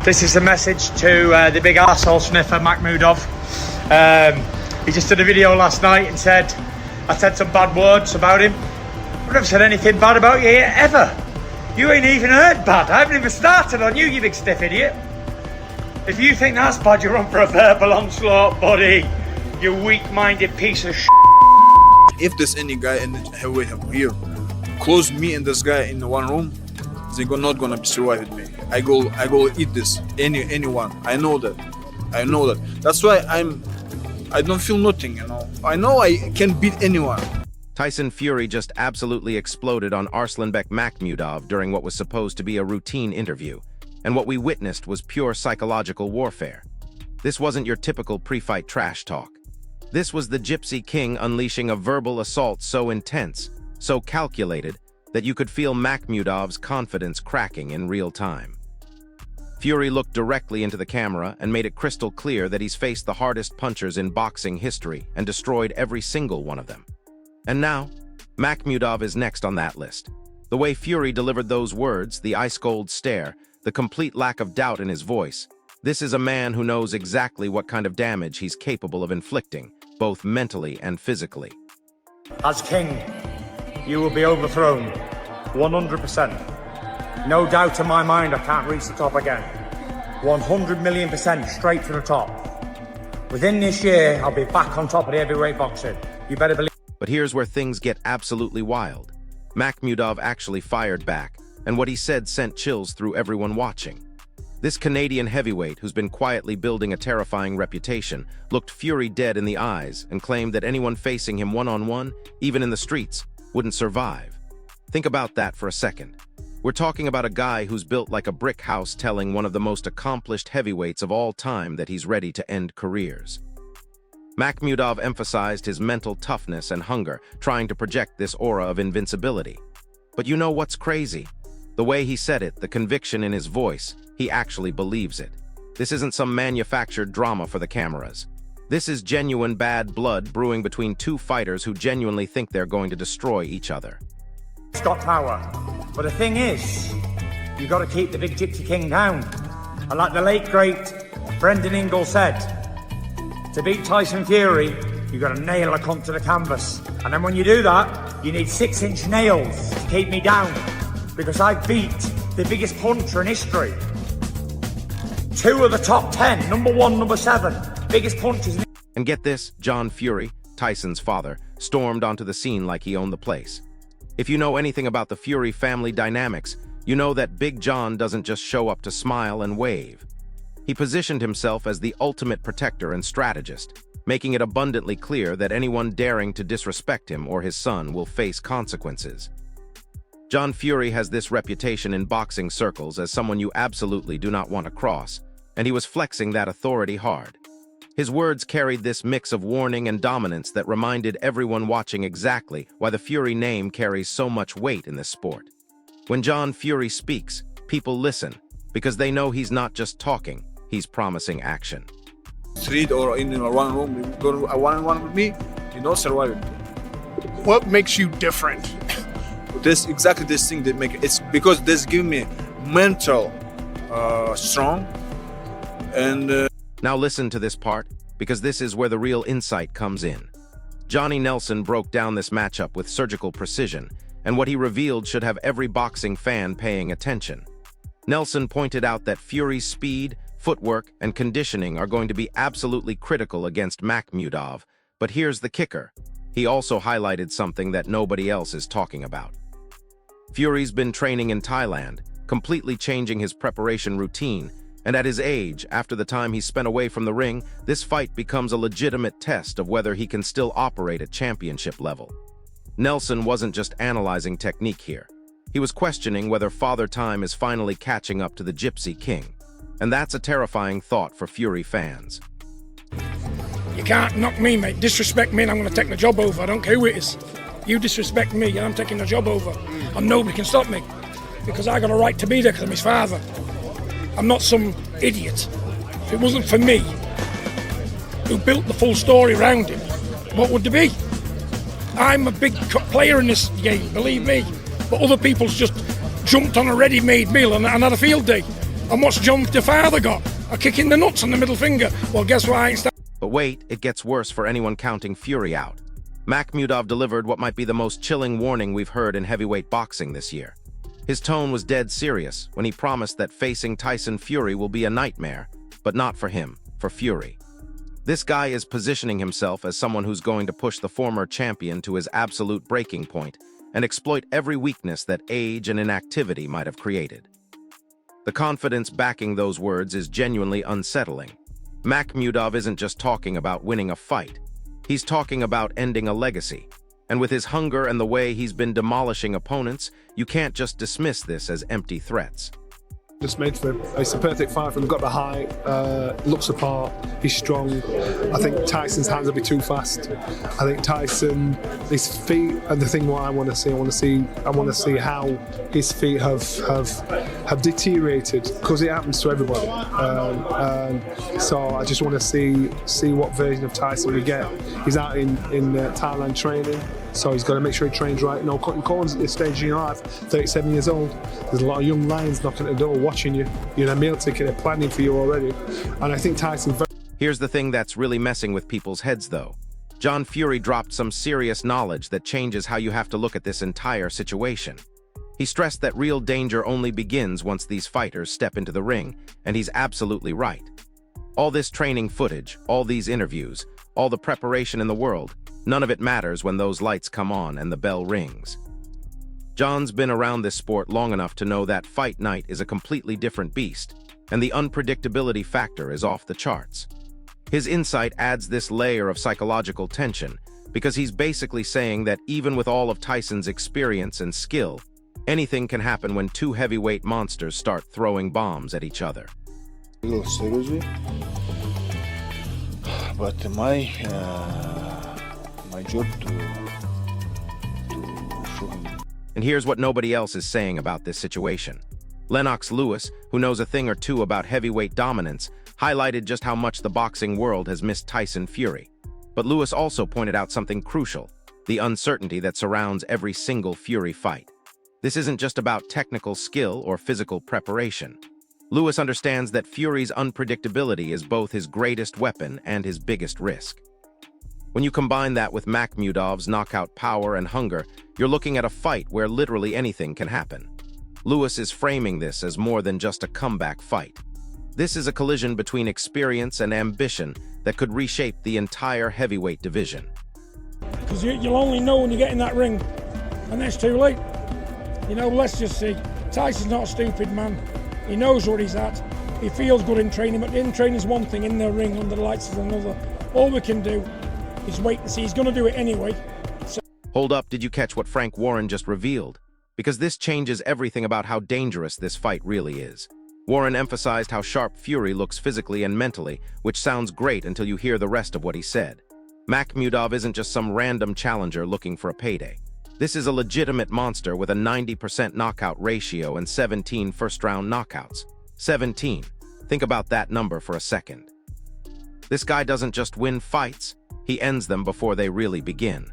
This is a message to the big arsehole sniffer, Makhmudov. He just did a video last night and said, I said some bad words about him. I've never said anything bad about you ever. You ain't even heard bad. I haven't even started on you, you big stiff idiot. If you think that's bad, you're on for a verbal onslaught, buddy. You weak-minded piece of shit. If there's any guy in the heavyweight here, close me and this guy in one room, they're not gonna survive with me. I go eat this. Anyone. I know that. That's why I don't feel nothing, you know. I know I can beat anyone. Tyson Fury just absolutely exploded on Arslanbek Makhmudov during what was supposed to be a routine interview, and what we witnessed was pure psychological warfare. This wasn't your typical pre-fight trash talk. This was the Gypsy King unleashing a verbal assault so intense, so calculated, that you could feel Makhmudov's confidence cracking in real time. Fury looked directly into the camera and made it crystal clear that he's faced the hardest punchers in boxing history and destroyed every single one of them. And now, Makhmudov is next on that list. The way Fury delivered those words, the ice-cold stare, the complete lack of doubt in his voice, this is a man who knows exactly what kind of damage he's capable of inflicting, both mentally and physically. As king, you will be overthrown, 100%. No doubt in my mind I can't reach the top again. 100 million% straight to the top. Within this year, I'll be back on top of the heavyweight boxing. You better believe. But here's where things get absolutely wild. Makhmudov actually fired back, and what he said sent chills through everyone watching. This Canadian heavyweight, who's been quietly building a terrifying reputation, looked Fury dead in the eyes and claimed that anyone facing him one-on-one, even in the streets, wouldn't survive. Think about that for a second. We're talking about a guy who's built like a brick house, telling one of the most accomplished heavyweights of all time that he's ready to end careers. Makhmudov emphasized his mental toughness and hunger, trying to project this aura of invincibility. But you know what's crazy? The way he said it, the conviction in his voice, he actually believes it. This isn't some manufactured drama for the cameras. This is genuine bad blood brewing between two fighters who genuinely think they're going to destroy each other. It's got power. But the thing is, you got to keep the big Gypsy King down. And like the late, great Brendan Ingle said, to beat Tyson Fury, you got to nail a cunt to the canvas. And then when you do that, you need 6-inch nails to keep me down. Because I beat the biggest puncher in history. 2 of the top 10, number 1, number 7, biggest punches. And get this, John Fury, Tyson's father, stormed onto the scene like he owned the place. If you know anything about the Fury family dynamics, you know that Big John doesn't just show up to smile and wave. He positioned himself as the ultimate protector and strategist, making it abundantly clear that anyone daring to disrespect him or his son will face consequences. John Fury has this reputation in boxing circles as someone you absolutely do not want to cross, and he was flexing that authority hard. His words carried this mix of warning and dominance that reminded everyone watching exactly why the Fury name carries so much weight in this sport. When John Fury speaks, people listen, because they know he's not just talking, he's promising action. Street or in one room, you go one-on-one with me, you don't survive it. What makes you different? This exactly this thing that make it's because this give me mental strong and Now listen to this part, because this is where the real insight comes in. Johnny Nelson broke down this matchup with surgical precision, and what he revealed should have every boxing fan paying attention. Nelson pointed out that Fury's speed, footwork, and conditioning are going to be absolutely critical against Makhmudov, but here's the kicker. He also highlighted something that nobody else is talking about. Fury's been training in Thailand, completely changing his preparation routine, and at his age, after the time he spent away from the ring, this fight becomes a legitimate test of whether he can still operate at championship level. Nelson wasn't just analyzing technique here. He was questioning whether Father Time is finally catching up to the Gypsy King. And that's a terrifying thought for Fury fans. You can't knock me, mate. Disrespect me and I'm going to take the job over. I don't care who it is. You disrespect me and I'm taking the job over. And nobody can stop me. Because I got a right to be there because I'm his father. I'm not some idiot. If it wasn't for me, who built the full story around him, what would there be? I'm a big player in this game, believe me. But other people's just jumped on a ready-made meal and had a field day. And what's John the father got? A kick in the nuts on the middle finger. Well, guess what? I ain't But wait, it gets worse for anyone counting Fury out. Makhmudov delivered what might be the most chilling warning we've heard in heavyweight boxing this year. His tone was dead serious when he promised that facing Tyson Fury will be a nightmare, but not for him, for Fury. This guy is positioning himself as someone who's going to push the former champion to his absolute breaking point and exploit every weakness that age and inactivity might have created. The confidence backing those words is genuinely unsettling. Makhmudov isn't just talking about winning a fight. He's talking about ending a legacy. And with his hunger and the way he's been demolishing opponents, you can't just dismiss this as empty threats. Just made for it's a perfect fight for him. Got the height, looks the part. He's strong. I think Tyson's hands will be too fast. I think Tyson, his feet, and the thing what I want to see how his feet have deteriorated because it happens to everybody. So I just want to see what version of Tyson we get. He's out in Thailand training. So he's got to make sure he trains right. No cutting corners at this stage in your life. 37 years old. There's a lot of young lions knocking at the door, watching you. You're in a meal ticket, they're planning for you already. And I think Tyson. Here's the thing that's really messing with people's heads, though. John Fury dropped some serious knowledge that changes how you have to look at this entire situation. He stressed that real danger only begins once these fighters step into the ring, and he's absolutely right. All this training footage, all these interviews, all the preparation in the world, none of it matters when those lights come on and the bell rings. John's been around this sport long enough to know that fight night is a completely different beast, and the unpredictability factor is off the charts. His insight adds this layer of psychological tension because he's basically saying that even with all of Tyson's experience and skill, anything can happen when two heavyweight monsters start throwing bombs at each other. A little seriously, but my job to show him. And here's what nobody else is saying about this situation. Lennox Lewis, who knows a thing or two about heavyweight dominance, highlighted just how much the boxing world has missed Tyson Fury. But Lewis also pointed out something crucial, the uncertainty that surrounds every single Fury fight. This isn't just about technical skill or physical preparation. Lewis understands that Fury's unpredictability is both his greatest weapon and his biggest risk. When you combine that with Makhmudov's knockout power and hunger, you're looking at a fight where literally anything can happen. Lewis is framing this as more than just a comeback fight. This is a collision between experience and ambition that could reshape the entire heavyweight division. Because you'll only know when you get in that ring, and it's too late. You know, let's just see. Tyson's not a stupid man. He knows where he's at. He feels good in training, but in training is one thing, in the ring under the lights is another. All we can do is wait and see. He's going to do it anyway. Hold up, did you catch what Frank Warren just revealed? Because this changes everything about how dangerous this fight really is. Warren emphasized how sharp Fury looks physically and mentally, which sounds great until you hear the rest of what he said. Makhmudov isn't just some random challenger looking for a payday. This is a legitimate monster with a 90% knockout ratio and 17 first-round knockouts. 17. Think about that number for a second. This guy doesn't just win fights, he ends them before they really begin.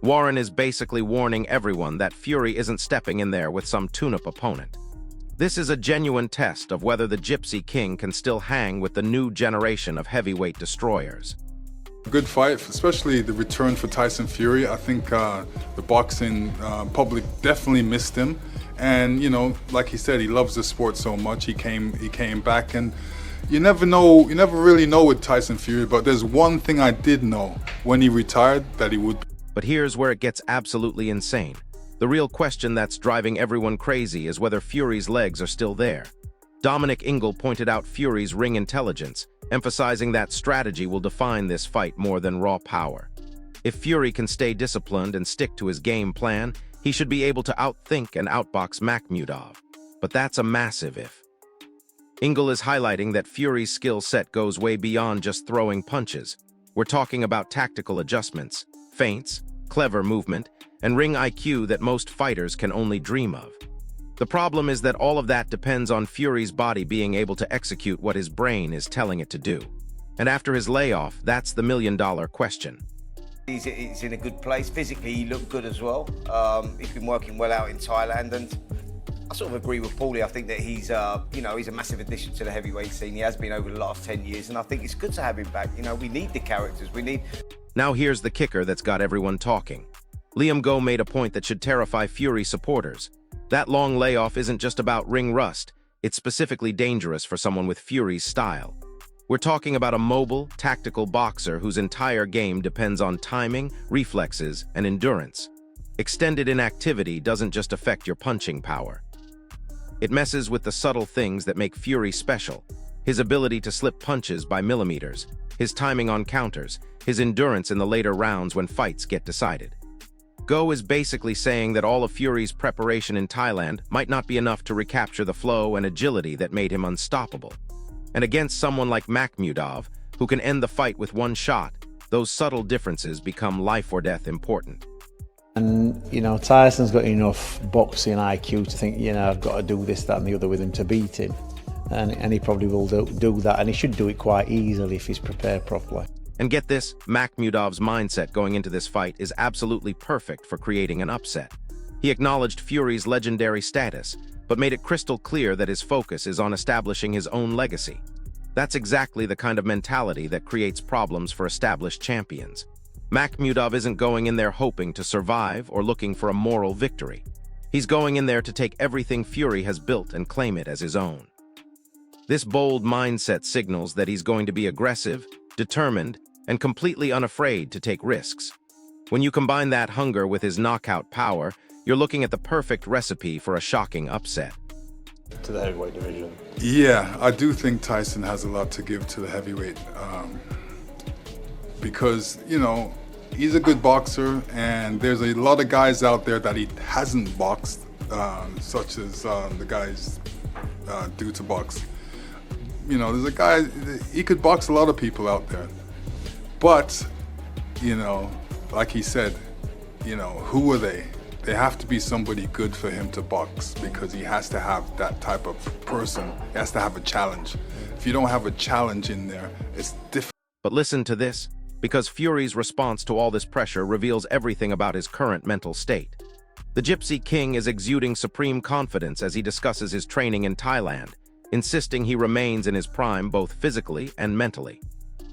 Warren is basically warning everyone that Fury isn't stepping in there with some tune-up opponent. This is a genuine test of whether the Gypsy King can still hang with the new generation of heavyweight destroyers. Good fight, especially the return for Tyson Fury. I think the boxing public definitely missed him, and you know, like he said, he loves the sport so much. He came back, and you never really know with Tyson Fury. But there's one thing I did know when he retired, that he would. But here's where it gets absolutely insane. The real question that's driving everyone crazy is whether Fury's legs are still there. Dominic Ingle pointed out Fury's ring intelligence, emphasizing that strategy will define this fight more than raw power. If Fury can stay disciplined and stick to his game plan, he should be able to outthink and outbox Makhmudov. But that's a massive if. Ingle is highlighting that Fury's skill set goes way beyond just throwing punches. We're talking about tactical adjustments, feints, clever movement, and ring IQ that most fighters can only dream of. The problem is that all of that depends on Fury's body being able to execute what his brain is telling it to do. And after his layoff, that's the million-dollar question. He's in a good place. Physically, he looked good as well. He's been working well out in Thailand, and I sort of agree with Paulie. I think that he's he's a massive addition to the heavyweight scene. He has been over the last 10 years, and I think it's good to have him back. You know, we need the characters. We need... Now here's the kicker that's got everyone talking. Liam Go made a point that should terrify Fury supporters. That long layoff isn't just about ring rust. It's specifically dangerous for someone with Fury's style. We're talking about a mobile, tactical boxer whose entire game depends on timing, reflexes, and endurance. Extended inactivity doesn't just affect your punching power. It messes with the subtle things that make Fury special. His ability to slip punches by millimeters, his timing on counters, his endurance in the later rounds when fights get decided. Go is basically saying that all of Fury's preparation in Thailand might not be enough to recapture the flow and agility that made him unstoppable. And against someone like Makhmudov, who can end the fight with one shot, those subtle differences become life or death important. And, you know, Tyson's got enough boxing IQ to think, you know, I've got to do this, that and the other with him to beat him. And he probably will do that, and he should do it quite easily if he's prepared properly. And get this, Makhmudov's mindset going into this fight is absolutely perfect for creating an upset. He acknowledged Fury's legendary status, but made it crystal clear that his focus is on establishing his own legacy. That's exactly the kind of mentality that creates problems for established champions. Makhmudov isn't going in there hoping to survive or looking for a moral victory. He's going in there to take everything Fury has built and claim it as his own. This bold mindset signals that he's going to be aggressive, determined, and completely unafraid to take risks. When you combine that hunger with his knockout power, you're looking at the perfect recipe for a shocking upset. To the heavyweight division. Yeah, I do think Tyson has a lot to give to the heavyweight because, you know, he's a good boxer, and there's a lot of guys out there that he hasn't boxed, such as the guys due to box. You know, there's a guy, he could box a lot of people out there. But, you know, like he said, you know, who are they? They have to be somebody good for him to box, because he has to have that type of person. He has to have a challenge. If you don't have a challenge in there, it's difficult. But listen to this, because Fury's response to all this pressure reveals everything about his current mental state. The Gypsy King is exuding supreme confidence as he discusses his training in Thailand, insisting he remains in his prime both physically and mentally.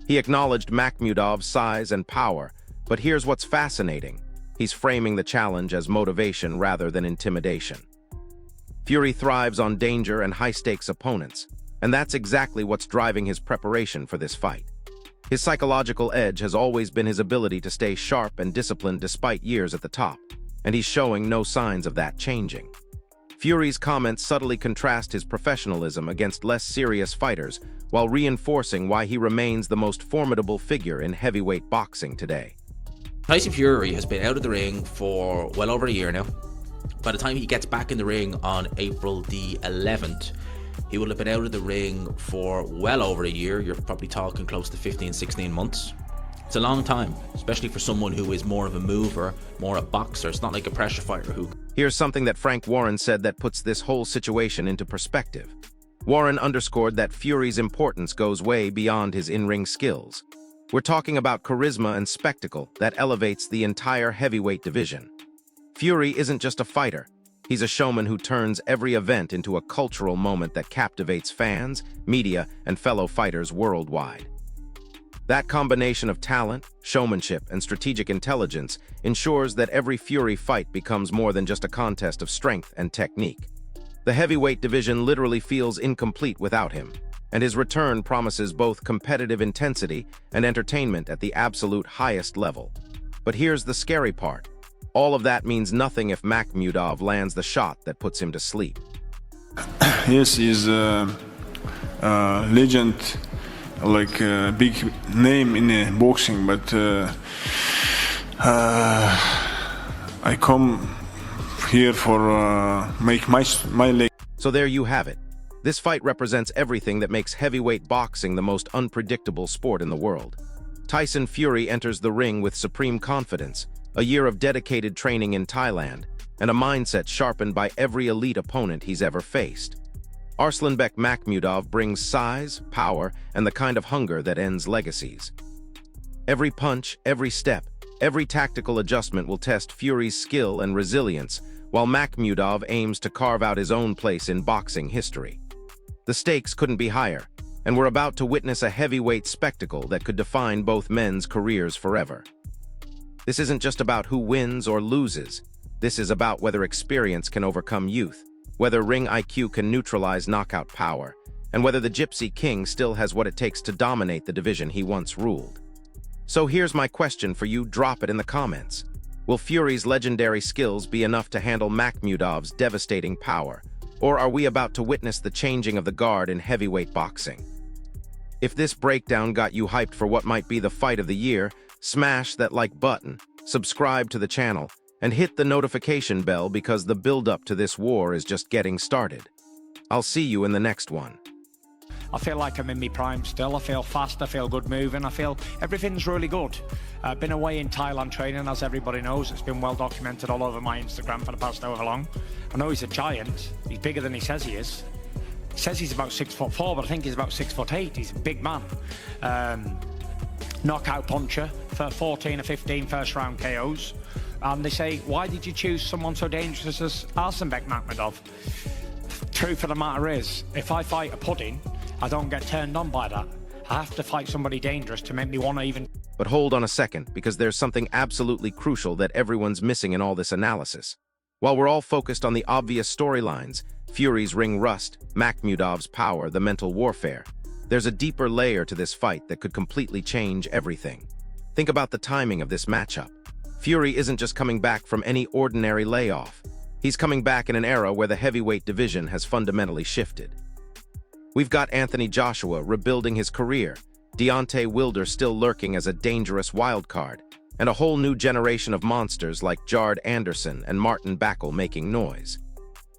He acknowledged Makhmudov's size and power, but here's what's fascinating. He's framing the challenge as motivation rather than intimidation. Fury thrives on danger and high-stakes opponents, and that's exactly what's driving his preparation for this fight. His psychological edge has always been his ability to stay sharp and disciplined despite years at the top, and he's showing no signs of that changing. Fury's comments subtly contrast his professionalism against less serious fighters, while reinforcing why he remains the most formidable figure in heavyweight boxing today. Tyson Fury has been out of the ring for well over a year now. By the time he gets back in the ring on April the 11th, he will have been out of the ring for well over a year. You're probably talking close to 15, 16 months. It's a long time, especially for someone who is more of a mover, more a boxer. It's not like a pressure fighter who... Here's something that Frank Warren said that puts this whole situation into perspective. Warren underscored that Fury's importance goes way beyond his in-ring skills. We're talking about charisma and spectacle that elevates the entire heavyweight division. Fury isn't just a fighter. He's a showman who turns every event into a cultural moment that captivates fans, media, and fellow fighters worldwide. That combination of talent, showmanship, and strategic intelligence ensures that every Fury fight becomes more than just a contest of strength and technique. The heavyweight division literally feels incomplete without him, and his return promises both competitive intensity and entertainment at the absolute highest level. But here's the scary part. All of that means nothing if Makhmudov lands the shot that puts him to sleep. Yes, he's a legend, like a big name in boxing, but I come here for make my leg. So there you have it. This fight represents everything that makes heavyweight boxing the most unpredictable sport in the world. Tyson Fury enters the ring with supreme confidence, a year of dedicated training in Thailand, and a mindset sharpened by every elite opponent he's ever faced. Arslanbek Makhmudov brings size, power, and the kind of hunger that ends legacies. Every punch, every step, every tactical adjustment will test Fury's skill and resilience, while Makhmudov aims to carve out his own place in boxing history. The stakes couldn't be higher, and we're about to witness a heavyweight spectacle that could define both men's careers forever. This isn't just about who wins or loses. This is about whether experience can overcome youth, whether ring IQ can neutralize knockout power, and whether the Gypsy King still has what it takes to dominate the division he once ruled. So here's my question for you, drop it in the comments. Will Fury's legendary skills be enough to handle Makhmudov's devastating power, or are we about to witness the changing of the guard in heavyweight boxing? If this breakdown got you hyped for what might be the fight of the year, smash that like button, subscribe to the channel, and hit the notification bell because the build-up to this war is just getting started. I'll see you in the next one. I feel like I'm in my prime still. I feel fast, I feel good moving, I feel everything's really good. I've been away in Thailand training, as everybody knows. It's been well documented all over my Instagram for the past however long. I know he's a giant. He's bigger than he says he is. He says he's about 6'4", but I think he's about 6'8". He's a big man. Knockout puncher for 14 or 15 first round KOs. And they say, why did you choose someone so dangerous as Arsenbek Makhmudov? Truth of the matter is, if I fight a pudding, I don't get turned on by that. I have to fight somebody dangerous to make me want to even... But hold on a second, because there's something absolutely crucial that everyone's missing in all this analysis. While we're all focused on the obvious storylines, Fury's ring rust, Makhmudov's power, the mental warfare, there's a deeper layer to this fight that could completely change everything. Think about the timing of this matchup. Fury isn't just coming back from any ordinary layoff. He's coming back in an era where the heavyweight division has fundamentally shifted. We've got Anthony Joshua rebuilding his career, Deontay Wilder still lurking as a dangerous wildcard, and a whole new generation of monsters like Jared Anderson and Martin Bakkel making noise.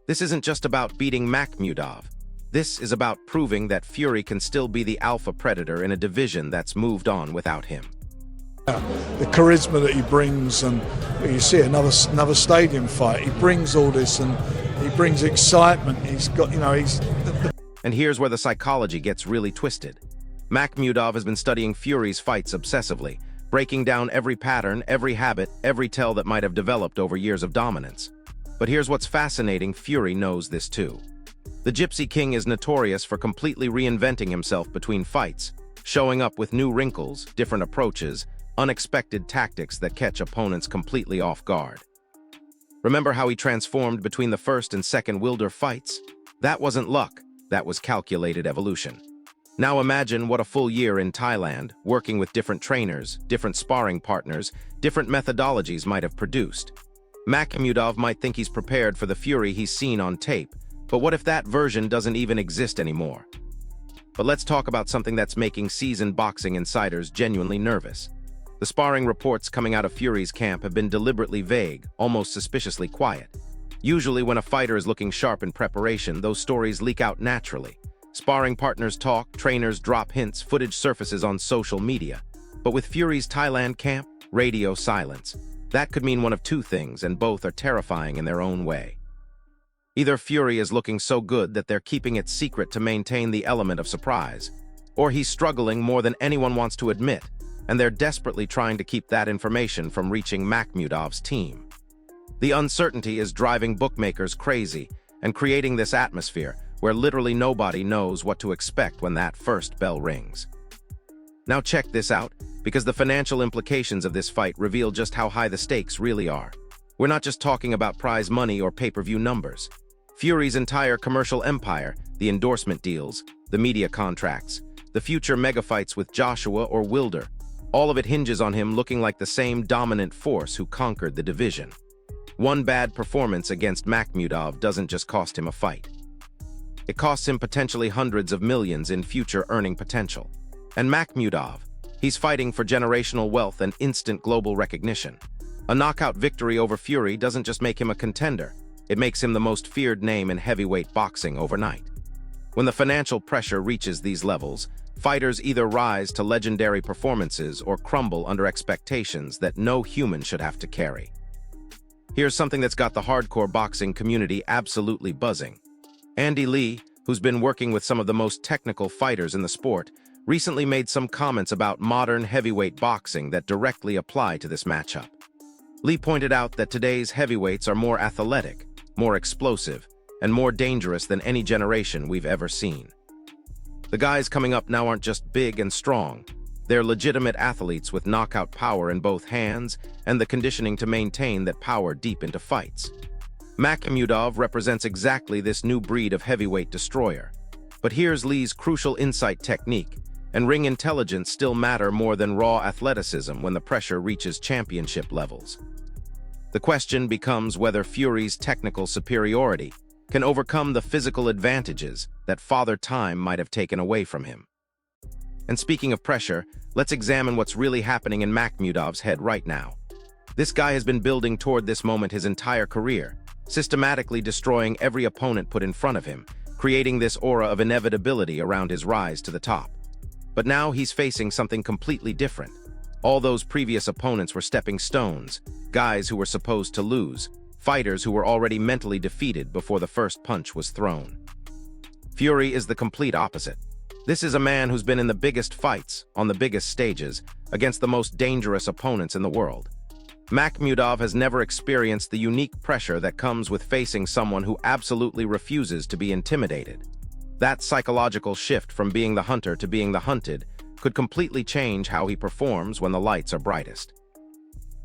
This isn't just about beating Makhmudov. This is about proving that Fury can still be the alpha predator in a division that's moved on without him. The charisma that he brings, and you see another stadium fight, he brings all this and he brings excitement. He's got, And here's where the psychology gets really twisted. Makhmudov has been studying Fury's fights obsessively, breaking down every pattern, every habit, every tell that might have developed over years of dominance. But here's what's fascinating, Fury knows this too. The Gypsy King is notorious for completely reinventing himself between fights, showing up with new wrinkles, different approaches, unexpected tactics that catch opponents completely off guard. Remember how he transformed between the first and second Wilder fights? That wasn't luck, that was calculated evolution. Now imagine what a full year in Thailand, working with different trainers, different sparring partners, different methodologies might have produced. Makhmudov might think he's prepared for the Fury he's seen on tape, but what if that version doesn't even exist anymore? But let's talk about something that's making seasoned boxing insiders genuinely nervous. The sparring reports coming out of Fury's camp have been deliberately vague, almost suspiciously quiet. Usually when a fighter is looking sharp in preparation, those stories leak out naturally. Sparring partners talk, trainers drop hints, footage surfaces on social media. But with Fury's Thailand camp, radio silence. That could mean one of two things, and both are terrifying in their own way. Either Fury is looking so good that they're keeping it secret to maintain the element of surprise, or he's struggling more than anyone wants to admit, and they're desperately trying to keep that information from reaching Makhmudov's team. The uncertainty is driving bookmakers crazy and creating this atmosphere where literally nobody knows what to expect when that first bell rings. Now check this out, because the financial implications of this fight reveal just how high the stakes really are. We're not just talking about prize money or pay-per-view numbers. Fury's entire commercial empire, the endorsement deals, the media contracts, the future megafights with Joshua or Wilder, all of it hinges on him looking like the same dominant force who conquered the division. One bad performance against Makhmudov doesn't just cost him a fight. It costs him potentially hundreds of millions in future earning potential. And Makhmudov, he's fighting for generational wealth and instant global recognition. A knockout victory over Fury doesn't just make him a contender, it makes him the most feared name in heavyweight boxing overnight. When the financial pressure reaches these levels, fighters either rise to legendary performances or crumble under expectations that no human should have to carry. Here's something that's got the hardcore boxing community absolutely buzzing. Andy Lee, who's been working with some of the most technical fighters in the sport, recently made some comments about modern heavyweight boxing that directly apply to this matchup. Lee pointed out that today's heavyweights are more athletic, more explosive, and more dangerous than any generation we've ever seen. The guys coming up now aren't just big and strong. They're legitimate athletes with knockout power in both hands and the conditioning to maintain that power deep into fights. Makhmudov represents exactly this new breed of heavyweight destroyer. But here's Lee's crucial insight technique, and ring intelligence still matter more than raw athleticism when the pressure reaches championship levels. The question becomes whether Fury's technical superiority can overcome the physical advantages that Father Time might have taken away from him. And speaking of pressure, let's examine what's really happening in Makhmudov's head right now. This guy has been building toward this moment his entire career, systematically destroying every opponent put in front of him, creating this aura of inevitability around his rise to the top. But now he's facing something completely different. All those previous opponents were stepping stones, guys who were supposed to lose, fighters who were already mentally defeated before the first punch was thrown. Fury is the complete opposite. This is a man who's been in the biggest fights, on the biggest stages, against the most dangerous opponents in the world. Makhmudov has never experienced the unique pressure that comes with facing someone who absolutely refuses to be intimidated. That psychological shift from being the hunter to being the hunted could completely change how he performs when the lights are brightest.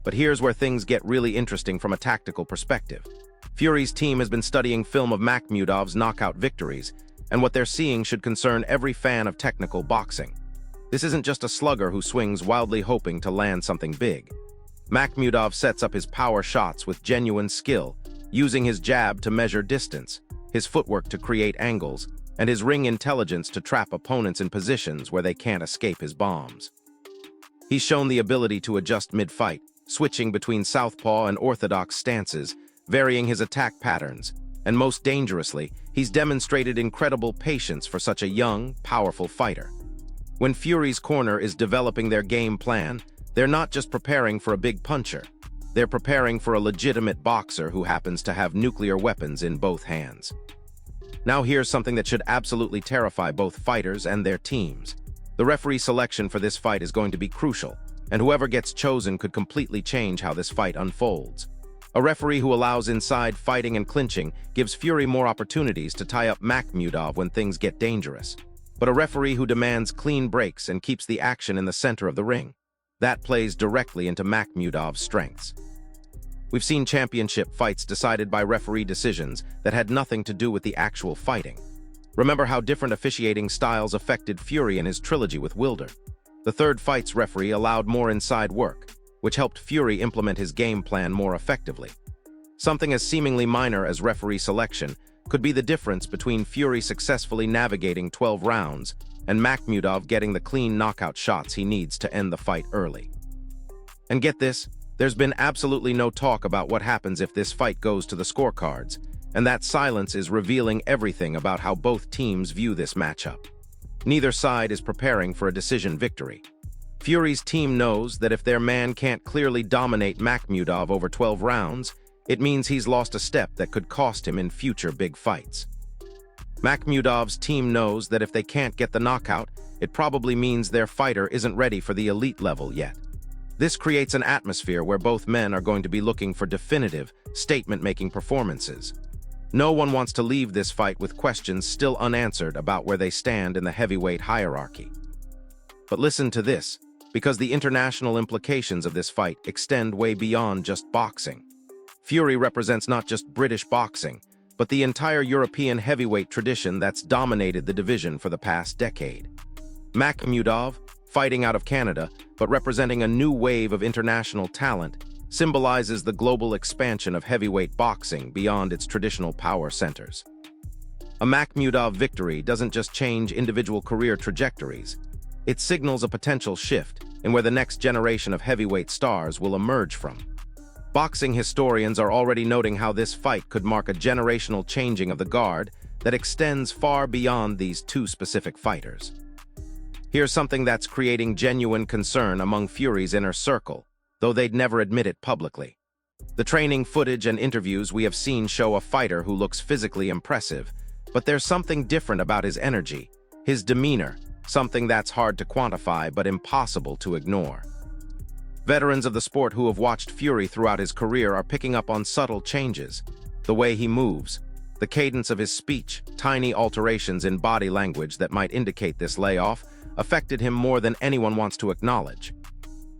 But here's where things get really interesting from a tactical perspective. Fury's team has been studying film of Makhmudov's knockout victories, and what they're seeing should concern every fan of technical boxing. This isn't just a slugger who swings wildly hoping to land something big. Makhmudov sets up his power shots with genuine skill, using his jab to measure distance, his footwork to create angles, and his ring intelligence to trap opponents in positions where they can't escape his bombs. He's shown the ability to adjust mid-fight, switching between southpaw and orthodox stances, varying his attack patterns, and most dangerously, he's demonstrated incredible patience for such a young, powerful fighter. When Fury's corner is developing their game plan, they're not just preparing for a big puncher. They're preparing for a legitimate boxer who happens to have nuclear weapons in both hands. Now here's something that should absolutely terrify both fighters and their teams. The referee selection for this fight is going to be crucial, and whoever gets chosen could completely change how this fight unfolds. A referee who allows inside fighting and clinching gives Fury more opportunities to tie up Makhmudov when things get dangerous. But a referee who demands clean breaks and keeps the action in the center of the ring, that plays directly into Makhmudov's strengths. We've seen championship fights decided by referee decisions that had nothing to do with the actual fighting. Remember how different officiating styles affected Fury in his trilogy with Wilder. The third fight's referee allowed more inside work, which helped Fury implement his game plan more effectively. Something as seemingly minor as referee selection could be the difference between Fury successfully navigating 12 rounds and Makhmudov getting the clean knockout shots he needs to end the fight early. And get this, there's been absolutely no talk about what happens if this fight goes to the scorecards, and that silence is revealing everything about how both teams view this matchup. Neither side is preparing for a decision victory. Fury's team knows that if their man can't clearly dominate Makhmudov over 12 rounds, it means he's lost a step that could cost him in future big fights. Makhmudov's team knows that if they can't get the knockout, it probably means their fighter isn't ready for the elite level yet. This creates an atmosphere where both men are going to be looking for definitive, statement-making performances. No one wants to leave this fight with questions still unanswered about where they stand in the heavyweight hierarchy. But listen to this, because the international implications of this fight extend way beyond just boxing. Fury represents not just British boxing, but the entire European heavyweight tradition that's dominated the division for the past decade. Makhmudov, fighting out of Canada, but representing a new wave of international talent, symbolizes the global expansion of heavyweight boxing beyond its traditional power centers. A Makhmudov victory doesn't just change individual career trajectories, it signals a potential shift in where the next generation of heavyweight stars will emerge from. Boxing historians are already noting how this fight could mark a generational changing of the guard that extends far beyond these two specific fighters. Here's something that's creating genuine concern among Fury's inner circle, though they'd never admit it publicly. The training footage and interviews we have seen show a fighter who looks physically impressive, but there's something different about his energy, his demeanor, something that's hard to quantify but impossible to ignore. Veterans of the sport who have watched Fury throughout his career are picking up on subtle changes. The way he moves, the cadence of his speech, tiny alterations in body language that might indicate this layoff, affected him more than anyone wants to acknowledge.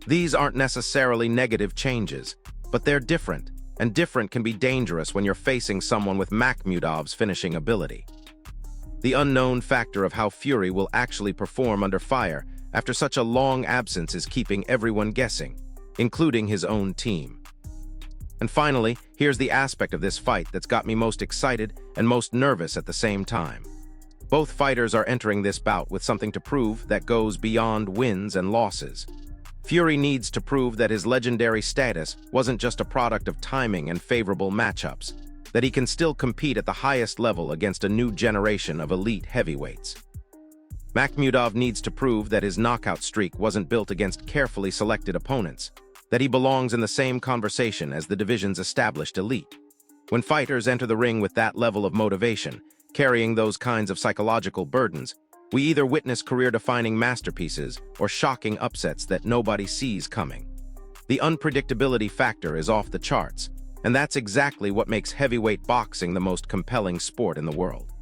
These aren't necessarily negative changes, but they're different, and different can be dangerous when you're facing someone with Makhmudov's finishing ability. The unknown factor of how Fury will actually perform under fire after such a long absence is keeping everyone guessing, including his own team. And finally, here's the aspect of this fight that's got me most excited and most nervous at the same time. Both fighters are entering this bout with something to prove that goes beyond wins and losses. Fury needs to prove that his legendary status wasn't just a product of timing and favorable matchups, that he can still compete at the highest level against a new generation of elite heavyweights. Makhmudov needs to prove that his knockout streak wasn't built against carefully selected opponents, that he belongs in the same conversation as the division's established elite. When fighters enter the ring with that level of motivation, carrying those kinds of psychological burdens, we either witness career-defining masterpieces or shocking upsets that nobody sees coming. The unpredictability factor is off the charts, and that's exactly what makes heavyweight boxing the most compelling sport in the world.